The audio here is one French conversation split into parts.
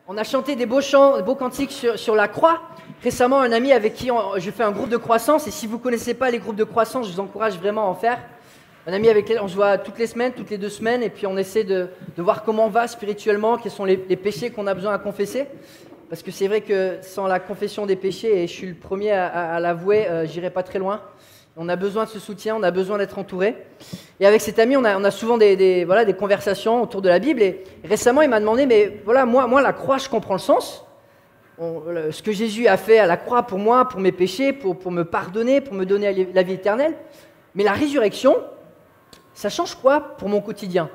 On a chanté des beaux chants, des beaux cantiques sur la croix. Récemment, un ami avec qui je fais un groupe de croissance, et si vous ne connaissez pas les groupes de croissance, je vous encourage vraiment à en faire. Un ami avec lequel on se voit toutes les semaines, toutes les 2 semaines, et puis on essaie de voir comment on va spirituellement, quels sont les péchés qu'on a besoin à confesser. Parce que c'est vrai que sans la confession des péchés, et je suis le premier à l'avouer, j'irai pas très loin. On a besoin de ce soutien, on a besoin d'être entouré. Et avec cet ami, on a souvent des conversations autour de la Bible. Et récemment, il m'a demandé, mais voilà, moi la croix, je comprends le sens. Ce que Jésus a fait à la croix pour moi, pour mes péchés, pour me pardonner, pour me donner la vie éternelle. Mais la résurrection, ça change quoi pour mon quotidien?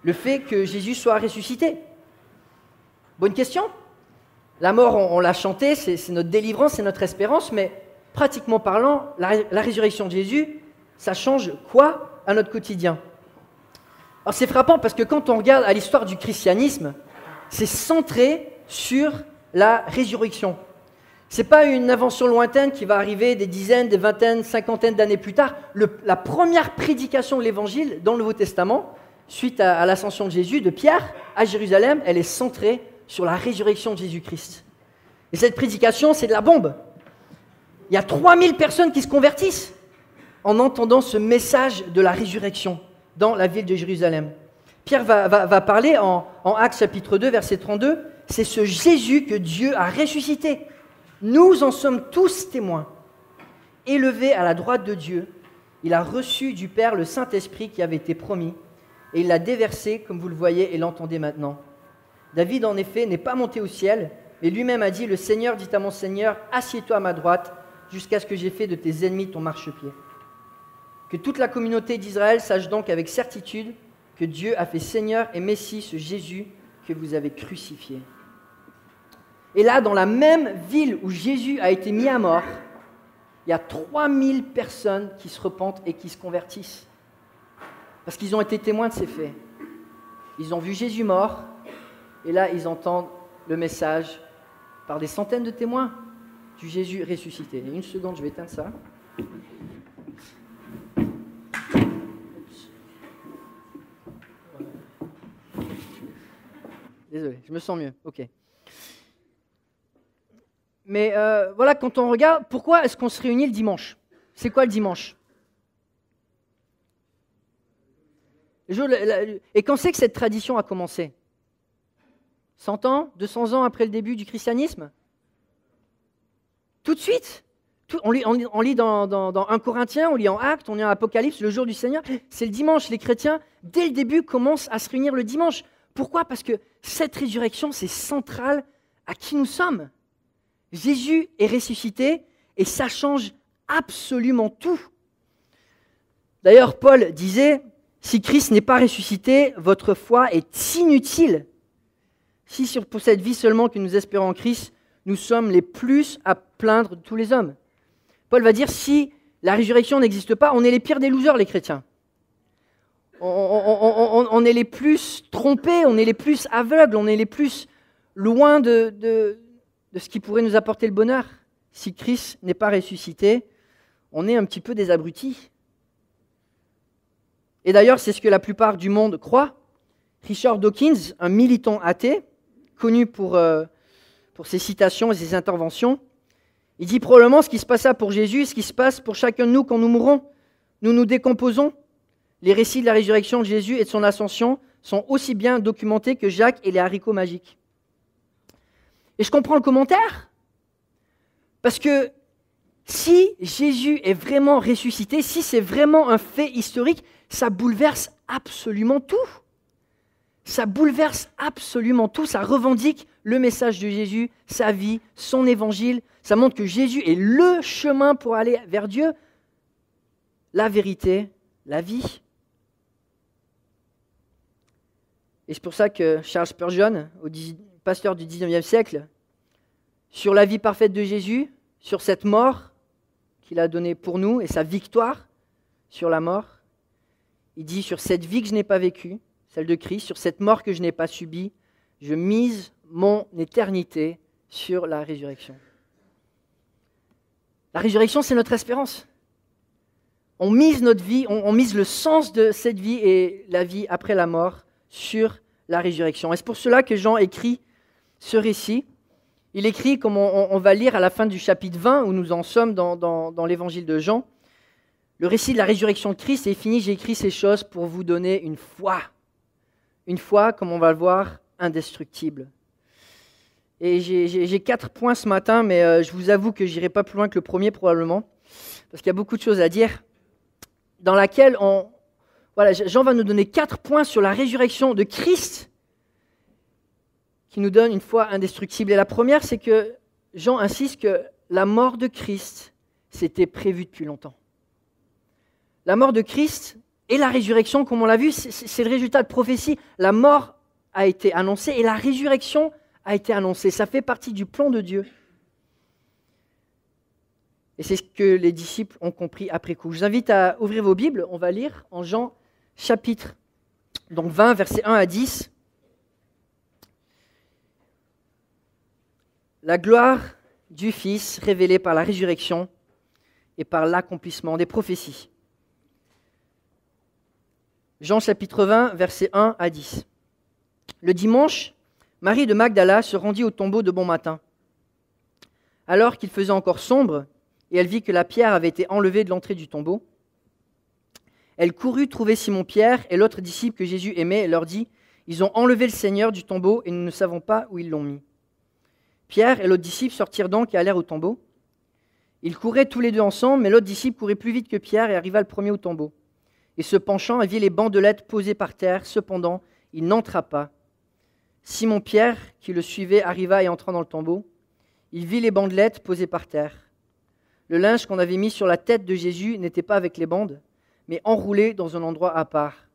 Le fait que Jésus soit ressuscité. Bonne question. La mort, on l'a chanté, c'est notre délivrance, c'est notre espérance, mais pratiquement parlant, la résurrection de Jésus, ça change quoi à notre quotidien? Alors c'est frappant parce que quand on regarde à l'histoire du christianisme, c'est centré sur la résurrection. Ce n'est pas une invention lointaine qui va arriver des dizaines, des vingtaines, cinquantaines d'années plus tard. La première prédication de l'Évangile dans le Nouveau Testament, suite à l'ascension de Jésus, de Pierre à Jérusalem, elle est centrée sur la résurrection de Jésus-Christ. Et cette prédication, c'est de la bombe. Il y a 3000 personnes qui se convertissent en entendant ce message de la résurrection dans la ville de Jérusalem. Pierre va parler en Actes chapitre 2, verset 32, c'est ce Jésus que Dieu a ressuscité. Nous en sommes tous témoins. Élevé à la droite de Dieu, il a reçu du Père le Saint-Esprit qui avait été promis, et il l'a déversé, comme vous le voyez et l'entendez maintenant. David, en effet, n'est pas monté au ciel, mais lui-même a dit, le Seigneur dit à mon Seigneur, assieds-toi à ma droite, jusqu'à ce que j'ai fait de tes ennemis ton marchepied. Que toute la communauté d'Israël sache donc avec certitude que Dieu a fait Seigneur et Messie ce Jésus que vous avez crucifié. Et là, dans la même ville où Jésus a été mis à mort, il y a 3000 personnes qui se repentent et qui se convertissent. Parce qu'ils ont été témoins de ces faits. Ils ont vu Jésus mort, et là, ils entendent le message par des centaines de témoins du Jésus ressuscité. Et une seconde, je vais éteindre ça. Désolé, je me sens mieux. Ok. Mais voilà, quand on regarde, pourquoi est-ce qu'on se réunit le dimanche? C'est quoi le dimanche? Et quand c'est que cette tradition a commencé? 100 ans, 200 ans après le début du christianisme? Tout de suite. On lit dans 1 Corinthiens, on lit en Actes, on lit en Apocalypse, le jour du Seigneur. C'est le dimanche. Les chrétiens, dès le début, commencent à se réunir le dimanche. Pourquoi? Parce que cette résurrection, c'est central à qui nous sommes. Jésus est ressuscité et ça change absolument tout. D'ailleurs, Paul disait, si Christ n'est pas ressuscité, votre foi est inutile. Si pour cette vie seulement que nous espérons en Christ, nous sommes les plus à plaindre de tous les hommes. Paul va dire, si la résurrection n'existe pas, on est les pires des losers, les chrétiens. On est les plus trompés, on est les plus aveugles, on est les plus loin de ce qui pourrait nous apporter le bonheur. Si Christ n'est pas ressuscité, on est un petit peu des abrutis. Et d'ailleurs, c'est ce que la plupart du monde croit. Richard Dawkins, un militant athée, connu pour ses citations et ses interventions, il dit probablement ce qui se passa pour Jésus, ce qui se passe pour chacun de nous quand nous mourrons. Nous nous décomposons. Les récits de la résurrection de Jésus et de son ascension sont aussi bien documentés que Jacques et les haricots magiques. Et je comprends le commentaire, parce que si Jésus est vraiment ressuscité, si c'est vraiment un fait historique, ça bouleverse absolument tout. Ça bouleverse absolument tout, ça revendique le message de Jésus, sa vie, son évangile. Ça montre que Jésus est le chemin pour aller vers Dieu, la vérité, la vie. Et c'est pour ça que Charles Spurgeon, pasteur du 19e siècle, sur la vie parfaite de Jésus, sur cette mort qu'il a donnée pour nous et sa victoire sur la mort, il dit, sur cette vie que je n'ai pas vécue, celle de Christ, sur cette mort que je n'ai pas subie, je mise mon éternité sur la résurrection. La résurrection, c'est notre espérance. On mise notre vie, on mise le sens de cette vie et la vie après la mort sur la résurrection. Et c'est pour cela que Jean écrit ce récit. Il écrit, comme on va lire à la fin du chapitre 20, où nous en sommes dans l'évangile de Jean, le récit de la résurrection de Christ est fini. J'ai écrit ces choses pour vous donner une foi, comme on va le voir, indestructible. Et j'ai 4 points ce matin, mais je vous avoue que je n'irai pas plus loin que le premier probablement, parce qu'il y a beaucoup de choses à dire, dans laquelle Jean va nous donner 4 points sur la résurrection de Christ, qui nous donne une foi indestructible. Et la première, c'est que Jean insiste que la mort de Christ, c'était prévu depuis longtemps. La mort de Christ et la résurrection, comme on l'a vu, c'est le résultat de prophétie. La mort a été annoncée et la résurrection a été annoncée. Ça fait partie du plan de Dieu. Et c'est ce que les disciples ont compris après coup. Je vous invite à ouvrir vos Bibles. On va lire en Jean chapitre 20, versets 1 à 10. La gloire du Fils révélée par la résurrection et par l'accomplissement des prophéties. Jean chapitre 20, versets 1 à 10. Le dimanche, Marie de Magdala se rendit au tombeau de bon matin. Alors qu'il faisait encore sombre, et elle vit que la pierre avait été enlevée de l'entrée du tombeau, elle courut trouver Simon-Pierre et l'autre disciple que Jésus aimait et leur dit « Ils ont enlevé le Seigneur du tombeau et nous ne savons pas où ils l'ont mis. » Pierre et l'autre disciple sortirent donc et allèrent au tombeau. Ils couraient tous les deux ensemble, mais l'autre disciple courait plus vite que Pierre et arriva le premier au tombeau. Et se penchant, il vit les bandelettes posées par terre. Cependant, il n'entra pas. Simon-Pierre, qui le suivait, arriva et entra dans le tombeau. Il vit les bandelettes posées par terre. Le linge qu'on avait mis sur la tête de Jésus n'était pas avec les bandes, mais enroulé dans un endroit à part.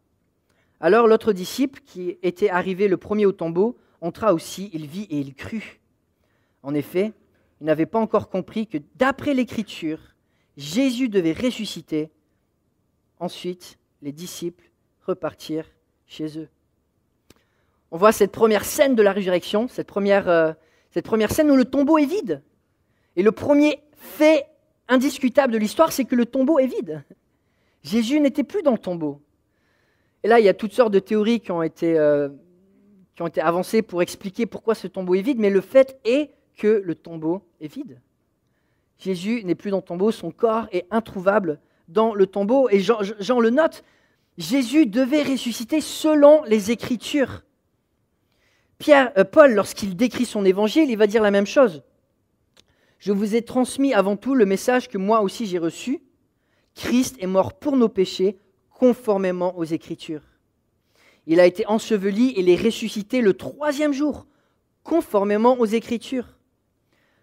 Alors l'autre disciple, qui était arrivé le premier au tombeau, entra aussi, il vit et il crut. En effet, il n'avait pas encore compris que d'après l'Écriture, Jésus devait ressusciter. Ensuite, les disciples repartirent chez eux. On voit cette première scène de la résurrection, cette première scène où le tombeau est vide. Et le premier fait indiscutable de l'histoire, c'est que le tombeau est vide. Jésus n'était plus dans le tombeau. Et là, il y a toutes sortes de théories qui ont été avancées pour expliquer pourquoi ce tombeau est vide, mais le fait est que le tombeau est vide. Jésus n'est plus dans le tombeau, son corps est introuvable dans le tombeau. Et Jean le note, Jésus devait ressusciter selon les Écritures. Paul, lorsqu'il décrit son évangile, il va dire la même chose. Je vous ai transmis avant tout le message que moi aussi j'ai reçu. Christ est mort pour nos péchés, conformément aux Écritures. Il a été enseveli et il est ressuscité le 3e jour, conformément aux Écritures.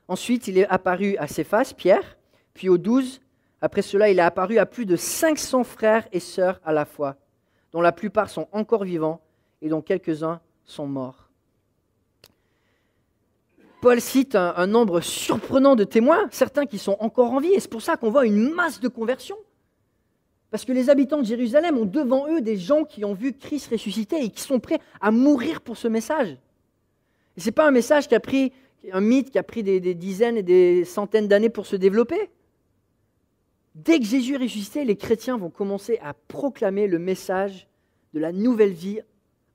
Ensuite, il est apparu à Céphas, Pierre, puis aux 12. Après cela, il est apparu à plus de 500 frères et sœurs à la fois, dont la plupart sont encore vivants et dont quelques-uns sont morts. Paul cite un nombre surprenant de témoins, certains qui sont encore en vie, et c'est pour ça qu'on voit une masse de conversions. Parce que les habitants de Jérusalem ont devant eux des gens qui ont vu Christ ressusciter et qui sont prêts à mourir pour ce message. Et ce n'est pas un message un mythe qui a pris des dizaines et des centaines d'années pour se développer. Dès que Jésus est ressuscité, les chrétiens vont commencer à proclamer le message de la nouvelle vie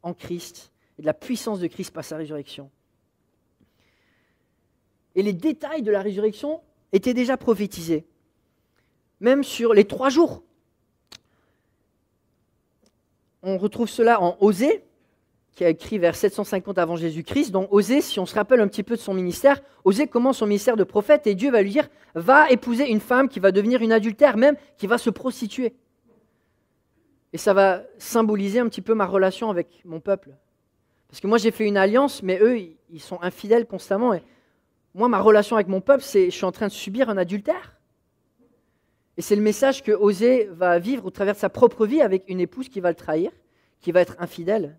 en Christ et de la puissance de Christ par sa résurrection. Et les détails de la résurrection étaient déjà prophétisés, même sur les 3 jours. On retrouve cela en Osée, qui a écrit vers 750 avant Jésus-Christ. Donc Osée, si on se rappelle un petit peu de son ministère, Osée commence son ministère de prophète et Dieu va lui dire « Va épouser une femme qui va devenir une adultère, même qui va se prostituer. » Et ça va symboliser un petit peu ma relation avec mon peuple. Parce que moi j'ai fait une alliance, mais eux, ils sont infidèles constamment. Et moi, ma relation avec mon peuple, c'est je suis en train de subir un adultère. Et c'est le message que Osée va vivre au travers de sa propre vie avec une épouse qui va le trahir, qui va être infidèle.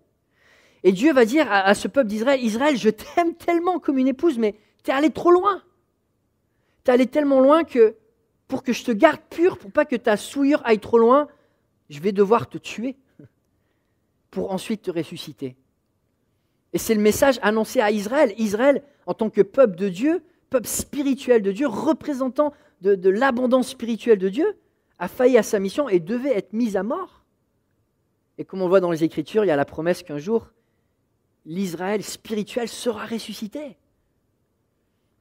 Et Dieu va dire à ce peuple d'Israël, « Israël, je t'aime tellement comme une épouse, mais t'es allé trop loin. T'es allé tellement loin que pour que je te garde pur, pour pas que ta souillure aille trop loin, je vais devoir te tuer pour ensuite te ressusciter. » Et c'est le message annoncé à Israël. Israël, en tant que peuple de Dieu, peuple spirituel de Dieu, représentant de l'abondance spirituelle de Dieu, a failli à sa mission et devait être mis à mort. Et comme on voit dans les Écritures, il y a la promesse qu'un jour, l'Israël spirituel sera ressuscité.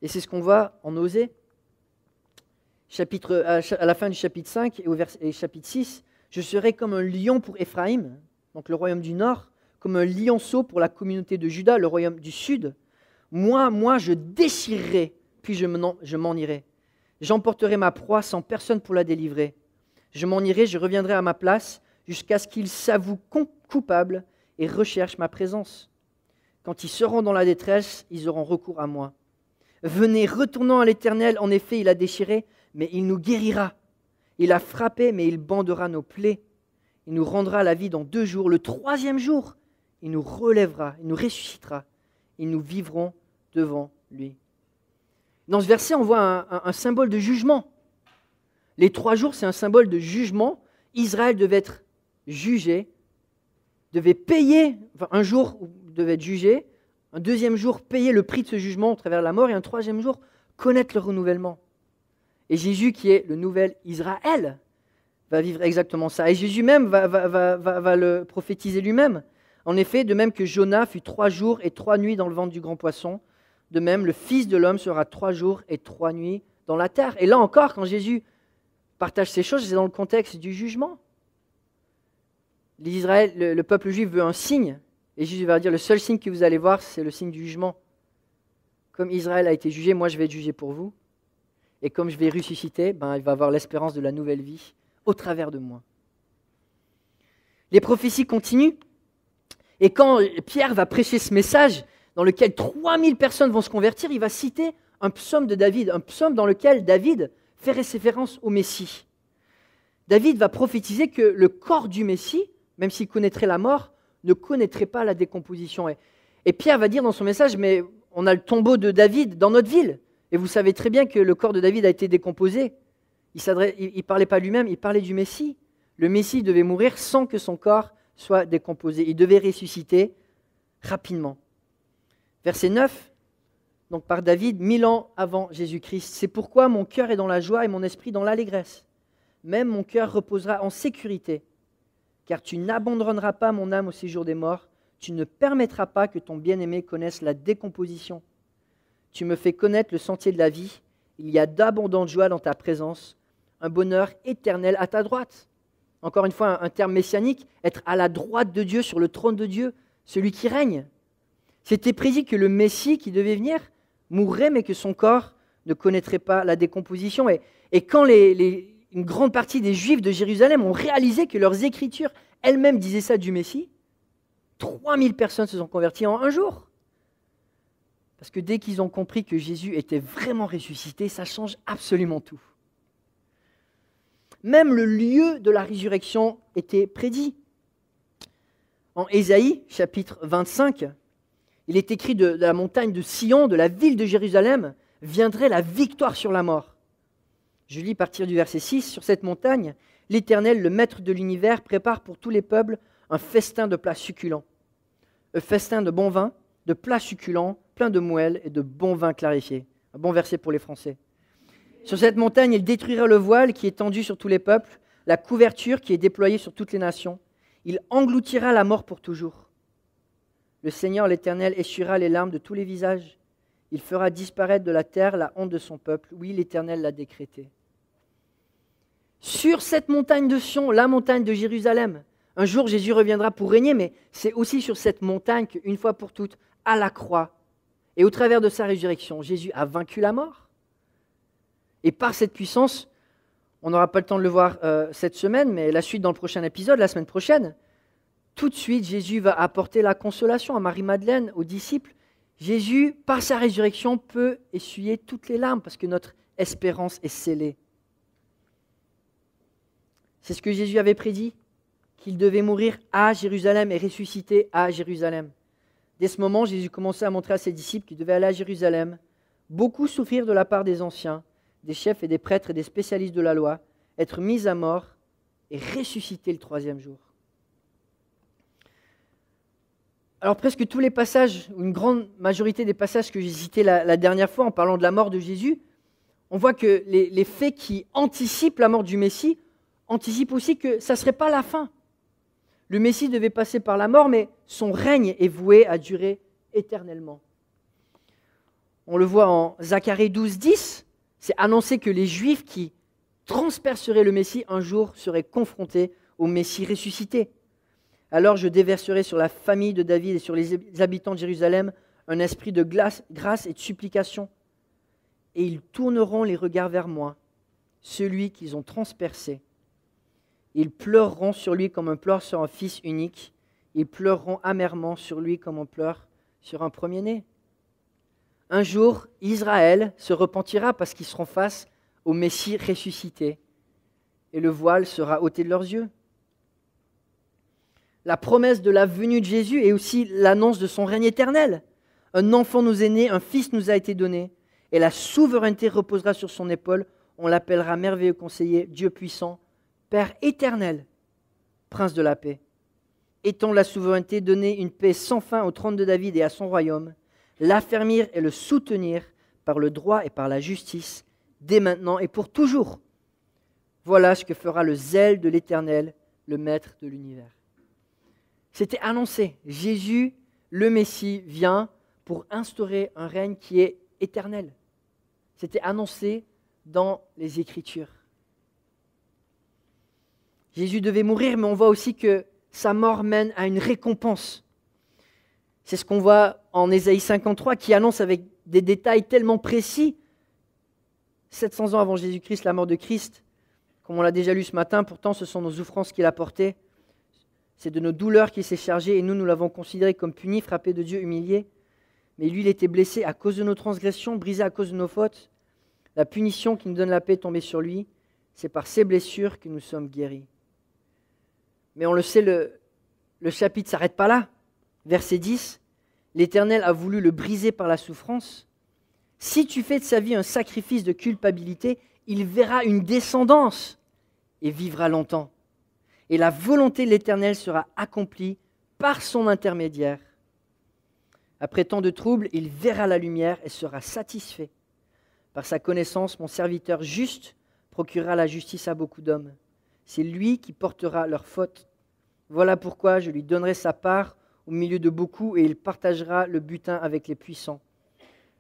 Et c'est ce qu'on voit en Osée. À la fin du chapitre 5 et chapitre 6, « Je serai comme un lion pour Éphraïm, donc le royaume du nord, comme un lionceau pour la communauté de Juda, le royaume du sud. Moi, je déchirerai, puis je m'en irai. J'emporterai ma proie sans personne pour la délivrer. Je m'en irai, je reviendrai à ma place, jusqu'à ce qu'ils s'avouent coupables et recherchent ma présence. Quand ils seront dans la détresse, ils auront recours à moi. Venez, retournons à l'Éternel, en effet, il a déchiré, mais il nous guérira. Il a frappé, mais il bandera nos plaies. Il nous rendra la vie dans 2 jours. Le 3e jour, il nous relèvera, il nous ressuscitera. Et nous vivrons devant lui. » Dans ce verset, on voit un symbole de jugement. Les 3 jours, c'est un symbole de jugement. Israël devait être jugé, devait payer, un jour devait être jugé, un 2e jour payer le prix de ce jugement au travers de la mort, et un 3e jour connaître le renouvellement. Et Jésus, qui est le nouvel Israël, va vivre exactement ça. Et Jésus même va le prophétiser lui-même. En effet, de même que Jonas fut 3 jours et 3 nuits dans le ventre du grand poisson, de même le Fils de l'homme sera 3 jours et 3 nuits dans la terre. Et là encore, quand Jésus partage ces choses, c'est dans le contexte du jugement. Le peuple juif veut un signe, et Jésus va dire, le seul signe que vous allez voir, c'est le signe du jugement. Comme Israël a été jugé, moi je vais être jugé pour vous. Et comme je vais ressusciter, il va avoir l'espérance de la nouvelle vie au travers de moi. Les prophéties continuent. Et quand Pierre va prêcher ce message, dans lequel 3000 personnes vont se convertir, il va citer un psaume de David, un psaume dans lequel David fait référence au Messie. David va prophétiser que le corps du Messie, même s'il connaîtrait la mort, ne connaîtrait pas la décomposition. Et Pierre va dire dans son message, mais on a le tombeau de David dans notre ville. Et vous savez très bien que le corps de David a été décomposé. Il ne parlait pas lui-même, il parlait du Messie. Le Messie devait mourir sans que son corps soit décomposé. Il devait ressusciter rapidement. Verset 9, donc par David, 1000 ans avant Jésus-Christ. « C'est pourquoi mon cœur est dans la joie et mon esprit dans l'allégresse. Même mon cœur reposera en sécurité. Car tu n'abandonneras pas mon âme au séjour des morts. Tu ne permettras pas que ton bien-aimé connaisse la décomposition. Tu me fais connaître le sentier de la vie. Il y a d'abondantes joies dans ta présence, un bonheur éternel à ta droite. » Encore une fois, un terme messianique, être à la droite de Dieu, sur le trône de Dieu, celui qui règne. C'était prédit que le Messie qui devait venir mourrait, mais que son corps ne connaîtrait pas la décomposition. Et quand une grande partie des Juifs de Jérusalem ont réalisé que leurs Écritures elles-mêmes disaient ça du Messie, 3000 personnes se sont converties en un jour. Parce que dès qu'ils ont compris que Jésus était vraiment ressuscité, ça change absolument tout. Même le lieu de la résurrection était prédit. En Ésaïe, chapitre 25, il est écrit de la montagne de Sion, de la ville de Jérusalem, viendrait la victoire sur la mort. Je lis à partir du verset 6, « Sur cette montagne, l'Éternel, le Maître de l'univers, prépare pour tous les peuples un festin de plats succulents. Un festin de bon vin, de plats succulents, plein de moelle et de bon vin clarifié. » Un bon verset pour les Français. Sur cette montagne, il détruira le voile qui est tendu sur tous les peuples, la couverture qui est déployée sur toutes les nations. Il engloutira la mort pour toujours. Le Seigneur, l'Éternel, essuiera les larmes de tous les visages. Il fera disparaître de la terre la honte de son peuple. Oui, l'Éternel l'a décrété. Sur cette montagne de Sion, la montagne de Jérusalem, un jour Jésus reviendra pour régner, mais c'est aussi sur cette montagne qu'une fois pour toutes, à la croix, et au travers de sa résurrection, Jésus a vaincu la mort. Et par cette puissance, on n'aura pas le temps de le voir cette semaine, mais la suite dans le prochain épisode, la semaine prochaine, tout de suite, Jésus va apporter la consolation à Marie-Madeleine, aux disciples. Jésus, par sa résurrection, peut essuyer toutes les larmes parce que notre espérance est scellée. C'est ce que Jésus avait prédit, qu'il devait mourir à Jérusalem et ressusciter à Jérusalem. Dès ce moment, Jésus commençait à montrer à ses disciples qu'il devait aller à Jérusalem, beaucoup souffrir de la part des anciens, des chefs et des prêtres et des spécialistes de la loi, être mis à mort et ressusciter le 3e jour. Alors presque tous les passages, ou une grande majorité des passages que j'ai cités la dernière fois en parlant de la mort de Jésus, on voit que les faits qui anticipent la mort du Messie anticipent aussi que ça ne serait pas la fin. Le Messie devait passer par la mort, mais son règne est voué à durer éternellement. On le voit en Zacharie 12, 10, c'est annoncé que les Juifs qui transperceraient le Messie un jour seraient confrontés au Messie ressuscité. Alors je déverserai sur la famille de David et sur les habitants de Jérusalem un esprit de grâce et de supplication. Et ils tourneront les regards vers moi, celui qu'ils ont transpercé. Ils pleureront sur lui comme on pleure sur un fils unique. Ils pleureront amèrement sur lui comme on pleure sur un premier-né. Un jour, Israël se repentira parce qu'ils seront face au Messie ressuscité. Et le voile sera ôté de leurs yeux. La promesse de la venue de Jésus est aussi l'annonce de son règne éternel. Un enfant nous est né, un fils nous a été donné, et la souveraineté reposera sur son épaule. On l'appellera merveilleux conseiller, Dieu puissant, Père éternel, Prince de la paix. Étant la souveraineté, donner une paix sans fin au trône de David et à son royaume, l'affermir et le soutenir par le droit et par la justice, dès maintenant et pour toujours. Voilà ce que fera le zèle de l'Éternel, le Maître de l'univers. C'était annoncé. Jésus, le Messie, vient pour instaurer un règne qui est éternel. C'était annoncé dans les Écritures. Jésus devait mourir, mais on voit aussi que sa mort mène à une récompense. C'est ce qu'on voit en Ésaïe 53, qui annonce avec des détails tellement précis, 700 ans avant Jésus-Christ, la mort de Christ, comme on l'a déjà lu ce matin, pourtant ce sont nos souffrances qu'il a portées, c'est de nos douleurs qu'il s'est chargé, et nous l'avons considéré comme puni, frappé de Dieu, humilié. Mais lui, il était blessé à cause de nos transgressions, brisé à cause de nos fautes. La punition qui nous donne la paix est tombée sur lui. C'est par ses blessures que nous sommes guéris. Mais on le sait, le chapitre ne s'arrête pas là. Verset 10, l'Éternel a voulu le briser par la souffrance. Si tu fais de sa vie un sacrifice de culpabilité, il verra une descendance et vivra longtemps. Et la volonté de l'Éternel sera accomplie par son intermédiaire. Après tant de troubles, il verra la lumière et sera satisfait. Par sa connaissance, mon serviteur juste procurera la justice à beaucoup d'hommes. C'est lui qui portera leurs fautes. Voilà pourquoi je lui donnerai sa part au milieu de beaucoup et il partagera le butin avec les puissants.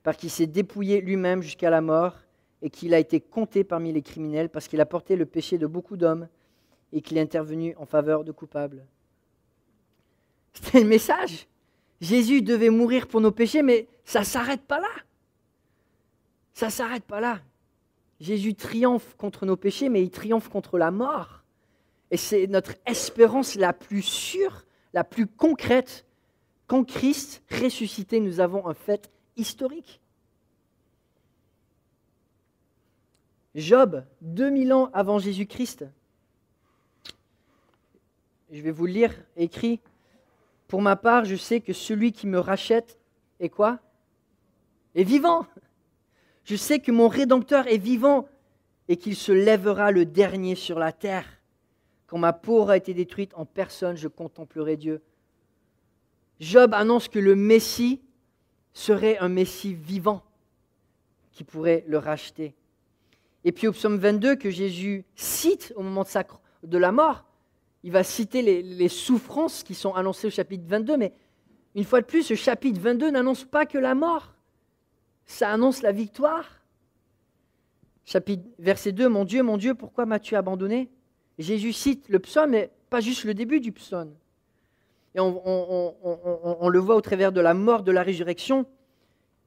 Parce qu'il s'est dépouillé lui-même jusqu'à la mort et qu'il a été compté parmi les criminels, parce qu'il a porté le péché de beaucoup d'hommes et qu'il est intervenu en faveur de coupables. C'était le message. Jésus devait mourir pour nos péchés, mais ça ne s'arrête pas là. Ça ne s'arrête pas là. Jésus triomphe contre nos péchés, mais il triomphe contre la mort. Et c'est notre espérance la plus sûre, la plus concrète. Qu'en Christ ressuscité, nous avons un fait historique. Job, 2000 ans avant Jésus-Christ, je vais vous le lire, écrit, « Pour ma part, je sais que celui qui me rachète est quoi ? Est vivant. Je sais que mon Rédempteur est vivant et qu'il se lèvera le dernier sur la terre. Quand ma peau aura été détruite, en personne je contemplerai Dieu. » Job annonce que le Messie serait un Messie vivant qui pourrait le racheter. Et puis au psaume 22 que Jésus cite au moment de la mort, il va citer les souffrances qui sont annoncées au chapitre 22, mais une fois de plus, ce chapitre 22 n'annonce pas que la mort, ça annonce la victoire. Verset 2, mon Dieu, pourquoi m'as-tu abandonné ?» Jésus cite le psaume, mais pas juste le début du psaume. Et on le voit au travers de la mort, de la résurrection.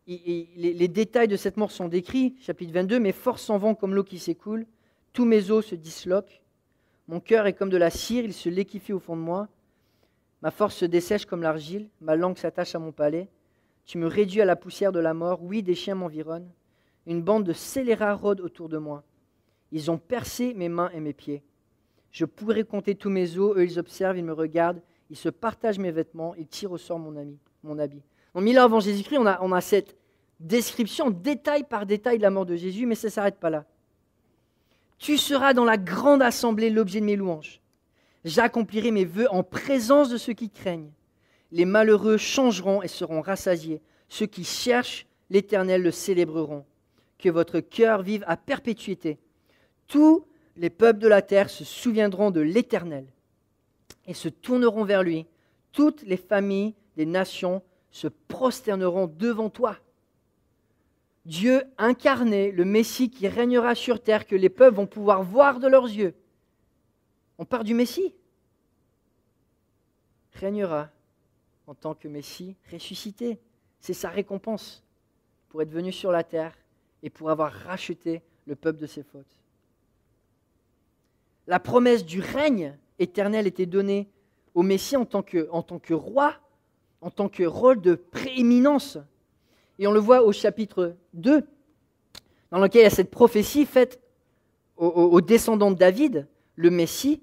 Les détails de cette mort sont décrits, chapitre 22, « Mes forces s'en vont comme l'eau qui s'écoule, tous mes os se disloquent. Mon cœur est comme de la cire, il se liquéfie au fond de moi. Ma force se dessèche comme l'argile, ma langue s'attache à mon palais. Tu me réduis à la poussière de la mort, oui, des chiens m'environnent. Une bande de scélérats rôde autour de moi. Ils ont percé mes mains et mes pieds. Je pourrais compter tous mes os, eux ils observent, ils me regardent, ils se partagent mes vêtements, ils tirent au sort mon habit. En 1000 ans avant Jésus-Christ, on a cette description détail par détail de la mort de Jésus, mais ça ne s'arrête pas là. Tu seras dans la grande assemblée l'objet de mes louanges. J'accomplirai mes vœux en présence de ceux qui craignent. Les malheureux changeront et seront rassasiés. Ceux qui cherchent l'Éternel le célébreront. Que votre cœur vive à perpétuité. Tous les peuples de la terre se souviendront de l'Éternel. et se tourneront vers lui. Toutes les familles des nations se prosterneront devant toi. Dieu incarné, le Messie qui régnera sur terre, que les peuples vont pouvoir voir de leurs yeux. On part du Messie. Régnera en tant que Messie ressuscité. C'est sa récompense pour être venu sur la terre et pour avoir racheté le peuple de ses fautes. La promesse du règne éternel était donnée au Messie en tant que roi, en tant que rôle de prééminence. Et on le voit au chapitre 2, dans lequel il y a cette prophétie faite aux descendants de David, le Messie.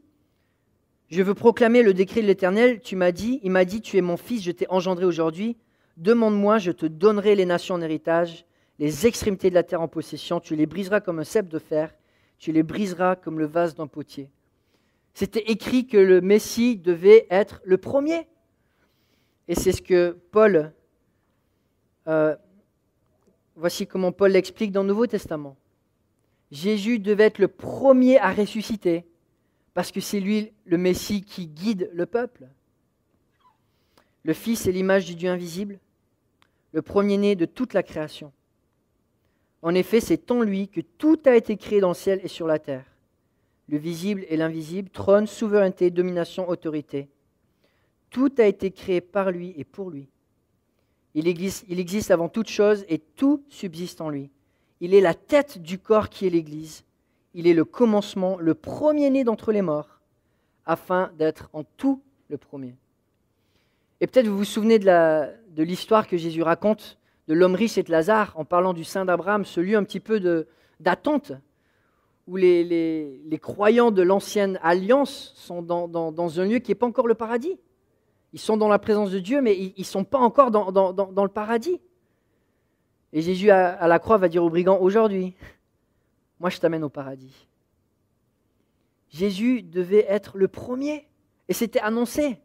Je veux proclamer le décret de l'Éternel, il m'a dit, tu es mon fils, je t'ai engendré aujourd'hui. Demande-moi, je te donnerai les nations en héritage, les extrémités de la terre en possession. Tu les briseras comme un cep de fer, tu les briseras comme le vase d'un potier. C'était écrit que le Messie devait être le premier. Et c'est ce que Paul, voici comment Paul l'explique dans le Nouveau Testament. Jésus devait être le premier à ressusciter, parce que c'est lui le Messie qui guide le peuple. Le Fils est l'image du Dieu invisible, le premier-né de toute la création. En effet, c'est en lui que tout a été créé dans le ciel et sur la terre. Le visible et l'invisible, trône, souveraineté, domination, autorité. Tout a été créé par lui et pour lui. Il existe avant toute chose et tout subsiste en lui. Il est la tête du corps qui est l'Église. Il est le commencement, le premier-né d'entre les morts, afin d'être en tout le premier. Et peut-être vous vous souvenez de l'histoire que Jésus raconte de l'homme riche et de Lazare, en parlant du sein d'Abraham, ce lieu un petit peu d'attente, où les croyants de l'ancienne alliance sont dans un lieu qui n'est pas encore le paradis. Ils sont dans la présence de Dieu, mais ils ne sont pas encore dans le paradis. Et Jésus à la croix va dire aux brigands, aujourd'hui, moi je t'amène au paradis. Jésus devait être le premier. Et c'était annoncé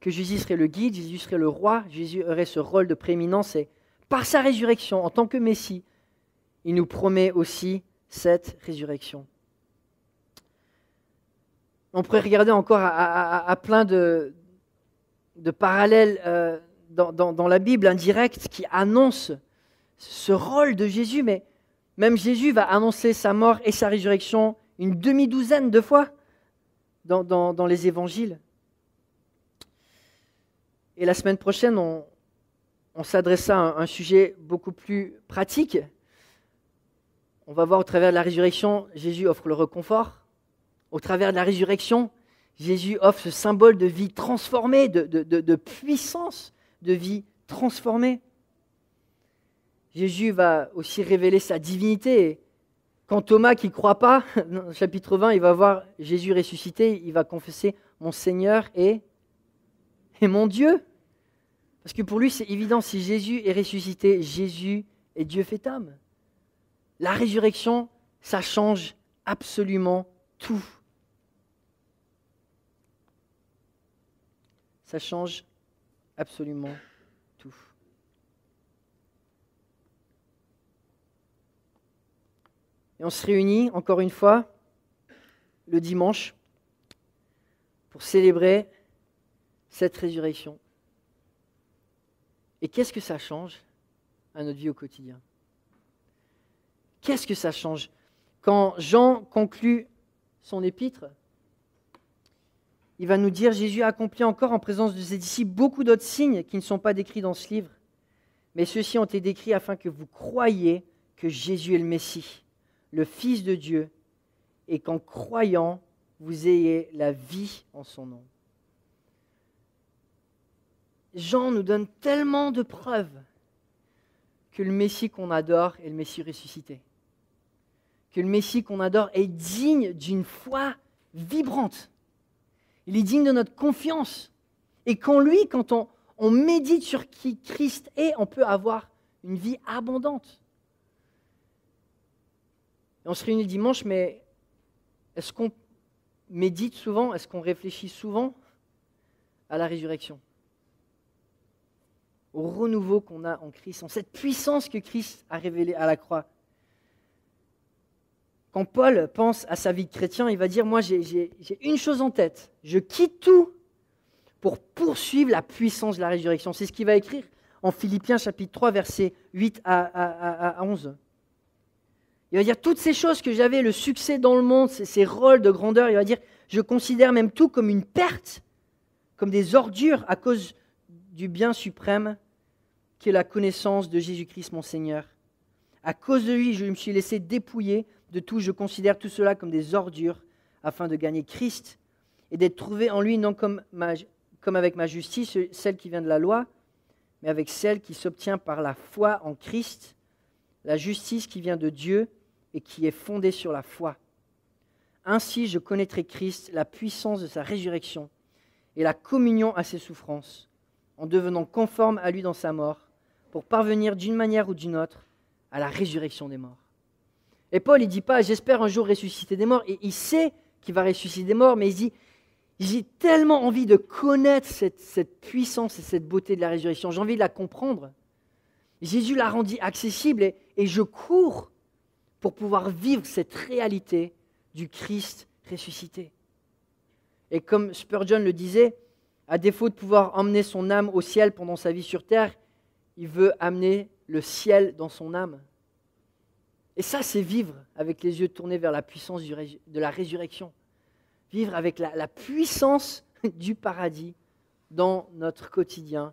que Jésus serait le guide, Jésus serait le roi, Jésus aurait ce rôle de prééminence. Et par sa résurrection, en tant que Messie, il nous promet aussi cette résurrection. On pourrait regarder encore à plein de parallèles dans la Bible indirects qui annoncent ce rôle de Jésus, mais même Jésus va annoncer sa mort et sa résurrection une demi-douzaine de fois dans les évangiles. Et la semaine prochaine, on s'adressera à un sujet beaucoup plus pratique. On va voir au travers de la résurrection, Jésus offre le réconfort. Au travers de la résurrection, Jésus offre ce symbole de vie transformée, de puissance de vie transformée. Jésus va aussi révéler sa divinité. Et quand Thomas, qui ne croit pas, dans le chapitre 20, il va voir Jésus ressuscité, il va confesser « Mon Seigneur et mon Dieu ». Parce que pour lui, c'est évident, si Jésus est ressuscité, Jésus est Dieu fait âme. La résurrection, ça change absolument tout. Ça change absolument tout. Et on se réunit, encore une fois, le dimanche, pour célébrer cette résurrection. Et qu'est-ce que ça change à notre vie au quotidien? Qu'est-ce que ça change? Quand Jean conclut son épître, il va nous dire « Jésus a accompli encore en présence de ses disciples beaucoup d'autres signes qui ne sont pas décrits dans ce livre, mais ceux-ci ont été décrits afin que vous croyiez que Jésus est le Messie, le Fils de Dieu, et qu'en croyant, vous ayez la vie en son nom. » Jean nous donne tellement de preuves que le Messie qu'on adore est le Messie ressuscité. Que le Messie qu'on adore est digne d'une foi vibrante. Il est digne de notre confiance. Et qu'en lui, quand on médite sur qui Christ est, on peut avoir une vie abondante. Et on se réunit le dimanche, mais est-ce qu'on médite souvent, est-ce qu'on réfléchit souvent à la résurrection? Au renouveau qu'on a en Christ, en cette puissance que Christ a révélée à la croix. Quand Paul pense à sa vie de chrétien, il va dire, moi j'ai une chose en tête, je quitte tout pour poursuivre la puissance de la résurrection. C'est ce qu'il va écrire en Philippiens chapitre 3, versets 8 à 11. Il va dire, toutes ces choses que j'avais, le succès dans le monde, ces rôles de grandeur, il va dire, je considère même tout comme une perte, comme des ordures à cause du bien suprême qui est la connaissance de Jésus-Christ mon Seigneur. À cause de lui, je me suis laissé dépouiller de tout. Je considère tout cela comme des ordures afin de gagner Christ et d'être trouvé en lui, non comme avec ma justice, celle qui vient de la loi, mais avec celle qui s'obtient par la foi en Christ, la justice qui vient de Dieu et qui est fondée sur la foi. Ainsi, je connaîtrai Christ, la puissance de sa résurrection et la communion à ses souffrances, en devenant conforme à lui dans sa mort, pour parvenir d'une manière ou d'une autre à la résurrection des morts. Et Paul, il ne dit pas « j'espère un jour ressusciter des morts », et il sait qu'il va ressusciter des morts, mais il dit « j'ai tellement envie de connaître cette puissance et cette beauté de la résurrection, j'ai envie de la comprendre. Jésus l'a rendue accessible et je cours pour pouvoir vivre cette réalité du Christ ressuscité. » Et comme Spurgeon le disait, à défaut de pouvoir emmener son âme au ciel pendant sa vie sur terre, il veut amener le ciel dans son âme. Et ça, c'est vivre avec les yeux tournés vers la puissance de la résurrection. Vivre avec la puissance du paradis dans notre quotidien,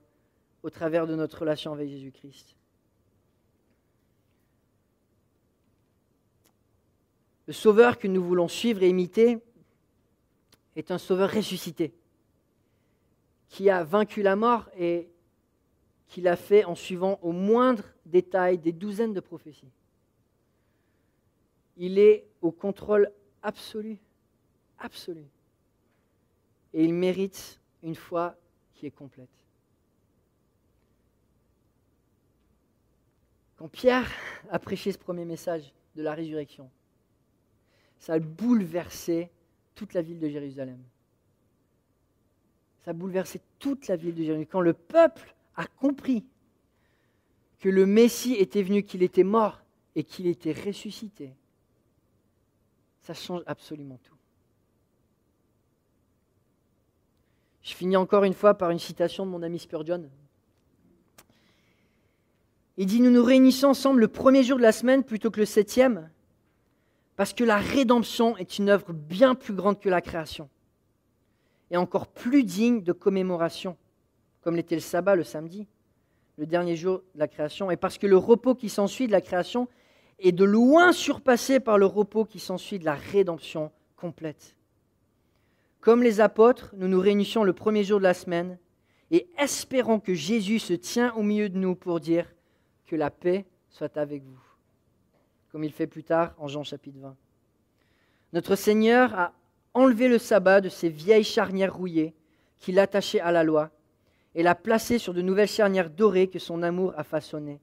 au travers de notre relation avec Jésus-Christ. Le sauveur que nous voulons suivre et imiter est un sauveur ressuscité, qui a vaincu la mort et qui l'a fait en suivant au moindre détail des douzaines de prophéties. Il est au contrôle absolu, absolu. Et il mérite une foi qui est complète. Quand Pierre a prêché ce premier message de la résurrection, ça a bouleversé toute la ville de Jérusalem. Ça a bouleversé toute la ville de Jérusalem. Quand le peuple a compris que le Messie était venu, qu'il était mort et qu'il était ressuscité, ça change absolument tout. Je finis encore une fois par une citation de mon ami Spurgeon. Il dit « Nous nous réunissons ensemble le premier jour de la semaine plutôt que le 7e, parce que la rédemption est une œuvre bien plus grande que la création, et encore plus digne de commémoration, comme l'était le sabbat le samedi, le dernier jour de la création, et parce que le repos qui s'ensuit de la création est de loin surpassé par le repos qui s'ensuit de la rédemption complète. Comme les apôtres, nous nous réunissions le premier jour de la semaine et espérons que Jésus se tient au milieu de nous pour dire que la paix soit avec vous, comme il fait plus tard en Jean chapitre 20. Notre Seigneur a enlevé le sabbat de ces vieilles charnières rouillées qui l'attachaient à la loi et l'a placé sur de nouvelles charnières dorées que son amour a façonnées.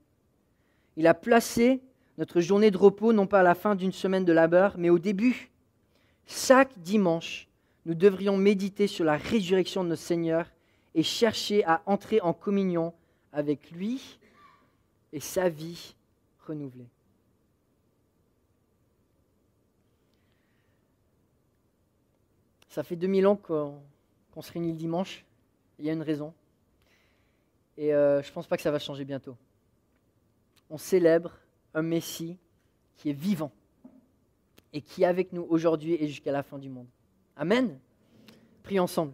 Il a placé notre journée de repos non pas à la fin d'une semaine de labeur, mais au début. Chaque dimanche, nous devrions méditer sur la résurrection de notre Seigneur et chercher à entrer en communion avec lui et sa vie renouvelée. Ça fait 2000 ans qu'on se réunit le dimanche. Il y a une raison. Et je ne pense pas que ça va changer bientôt. On célèbre un Messie qui est vivant et qui est avec nous aujourd'hui et jusqu'à la fin du monde. Amen. Prions ensemble.